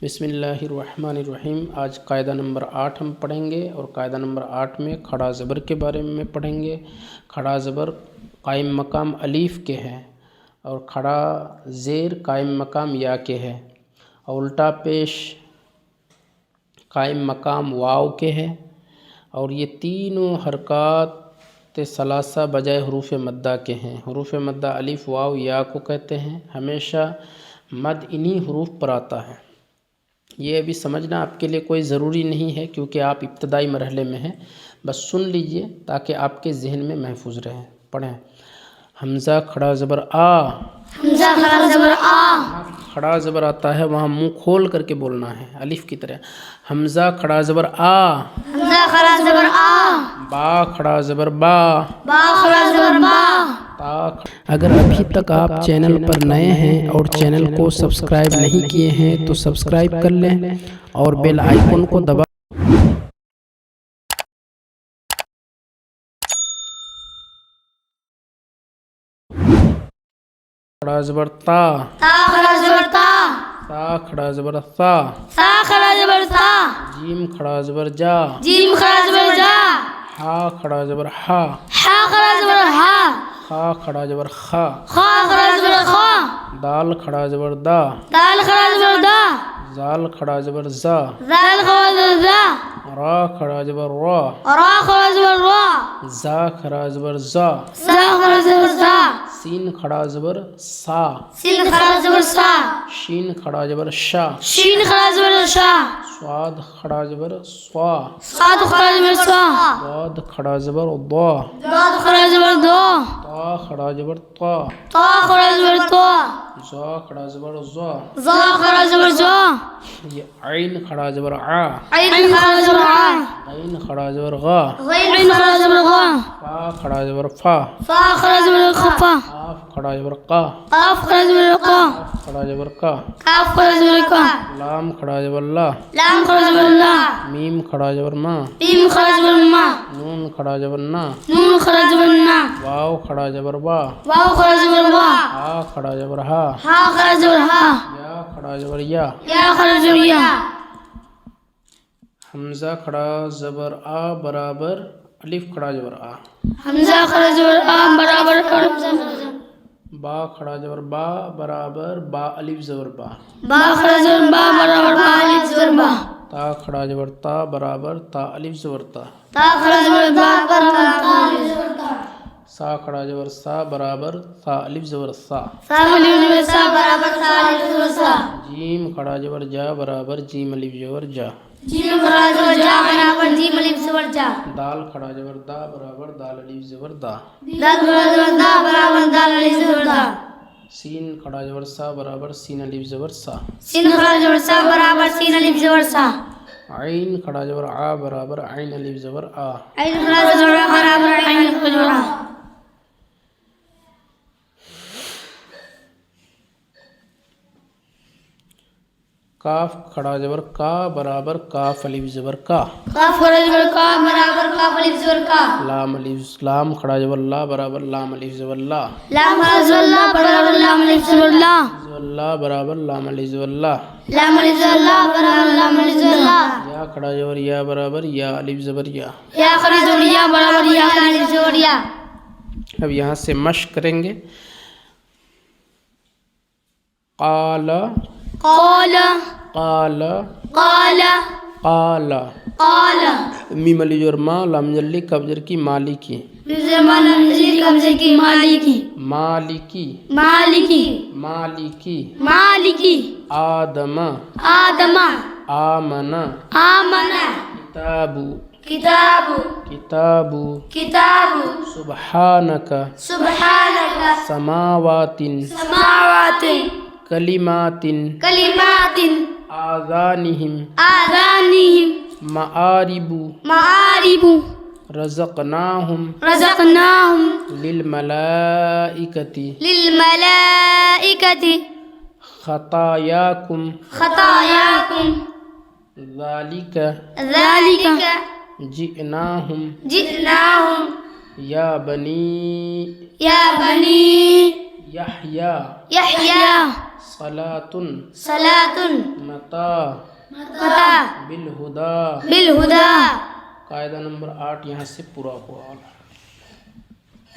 بسم اللہ الرحمن الرحیم۔ آج قاعدہ نمبر 8 ہم پڑھیں گے، اور قاعدہ نمبر 8 میں کھڑا زبر کے بارے میں پڑھیں گے۔ کھڑا زبر قائم مقام الف کے ہے، اور کھڑا زیر قائم مقام یا کے ہے، اور الٹا پیش قائم مقام واو کے ہے، اور یہ تینوں حرکات ثلاثہ بجائے حروف مدہ کے ہیں۔ حروف مدہ الف واو یا کو کہتے ہیں۔ ہمیشہ مد انہی حروف پر آتا ہے۔ یہ ابھی سمجھنا آپ کے لیے کوئی ضروری نہیں ہے، کیونکہ آپ ابتدائی مرحلے میں ہیں۔ بس سن لیجئے تاکہ آپ کے ذہن میں محفوظ رہے۔ پڑھیں۔ حمزہ کھڑا زبر آ۔ حمزہ کھڑا زبر آ۔ کھڑا زبر آتا ہے وہاں منہ کھول کر کے بولنا ہے، الف کی طرح۔ حمزہ کھڑا زبر آ۔ حمزہ کھڑا زبر آ۔ با کھڑا زبر با۔ با کھڑا زبر با۔ اگر ابھی تک آپ چینل پر نئے ہیں اور چینل کو سبسکرائب نہیں کیے ہیں تو سبسکرائب کر لیں اور بیل آئیکن کو دبا۔ کھڑا زبر تا۔ تا کھڑا زبر تا۔ تا کھڑا زبر تا۔ تا کھڑا زبر تا۔ جیم کھڑا زبر جا۔ جیم کھڑا زبر جا۔ ہا کھڑا زبر ہا۔ ہا کھڑا زبر ہا۔ خا کھڑا زبر خا۔ خا کھڑا زبر خا۔ دال کھڑا زبر دا۔ دال کھڑا زبر دا۔ زال کھڑا زبر زا۔ زال کھڑا زبر زا۔ را کھڑا زبر را۔ را کھڑا زبر را۔ زا کھڑا زبر زا۔ زا کھڑا زبر زا۔ سین کھڑا زبر سا۔ سین کھڑا زبر سا۔ شین کھڑا زبر شا۔ شین کھڑا زبر شا۔ صاد کھڑا زبر سوا۔ صاد کھڑا زبر سا۔ ضاد کھڑا زبر ضا۔ ضاد کھڑا زبر دو۔ طا کھڑا زبر طا۔ تا کھڑا زبر تو۔ زا کھڑا زبر زا۔ زا کھڑا زبر زا۔ یہ عین کھڑا زبر آ۔ عین کھڑا زبر آ۔ غین کھڑا زبر غا۔ غین کھڑا زبر غا۔ فا کھڑا زبر فا۔ فا کھڑا زبر خفا۔ قاف کھڑا زبر قا۔ قاف کھڑا زبر قا۔ کاف کھڑا زبر کا۔ کاف کھڑا زبر کا۔ لام کھڑا زبر لا۔ لام کھڑا زبر لا۔ میم کھڑا زبر ما۔ میم کھڑا زبر ما۔ نون کھڑا زبر نا۔ نون کھڑا زبر نا۔ واو کھڑا زبر وا۔ واو کھڑا زبر وا۔ ہا کھڑا زبر ہا۔ ہا کھڑا زبر ہا۔ یا کھڑا زبر یا۔ یا کھڑا زبر یا۔ حمزہ کھڑا زبر آ برابر الف کھڑا زبر آ۔ حمزہ کھڑا زبر آ برابر با کھڑا زبر با برابر با الف زبر با۔ با کھڑا زبر با برابر با الف زبر با۔ تا کھڑا زبر تا برابر تا الف زبر تا۔ تا کھڑا زبر با برابر تا الف زبر تا۔ سا کھڑا زبر سا برابر سا الف زبر سا۔ سا الف زبر سا برابر سا الف زبر سا۔ جیم کھڑا زبر جا برابر جیم الف زبر جا۔ جیم کھڑا زبر جا برابر جیم الف زبر جا۔ دال کھڑا زبر دا برابر دال الف زبر دا۔ دال کھڑا زبر دا برابر دال الف زبر دا۔ سین کھڑا زبر سا برابر سین الف زبر سا۔ سین کھڑا زبر سا برابر سین الف زبر سا۔ عین کھڑا زبر آ برابر عین الف زبر آ۔ عین کھڑا زبر برابر عین الف زبر آ۔ کاف کھڑا زبر کا برابر کاف الف زبر کا۔ کاف کھڑا زبر کا برابر کاف الف زبر کا۔ لام کھڑا زبر لا برابر لام الف زبر لا۔ لام کھڑا زبر لا برابر لام الف زبر لا۔ لا برابر لام الف زبر لا۔ لام الف زبر لا برابر لام الف زبر لا۔ یا کھڑا زبر یا برابر یا الف زبر یا۔ یا کھڑا زبر یا برابر یا الف زبر یا۔ اب یہاں سے مشق کریں گے۔ قال قال قال قال قال۔ قال میم الف زبر ما لام جلی کبجر کی مالکی۔ زمان نزید قبضے کی مالکی۔ مالکی مالکی مالکی۔ مالکی آدم آدم آمن آمن کتاب کتاب کتاب کتاب سبحانک سبحانک سماوات سماوات کلمات کلمات آذانہم آذانہم معارب معارب رزقناہم رزقناہم للملائکۃ للملائکۃ خطایاکم خطایاکم ذالک ذالک جئناہم جئناہم یا بنی یا بنی یحییٰ یحییٰ صلاتن صلاتن متا متا بالہدا. بالہدا. قاعدہ نمبر 8 یہاں سے پورا ہوا.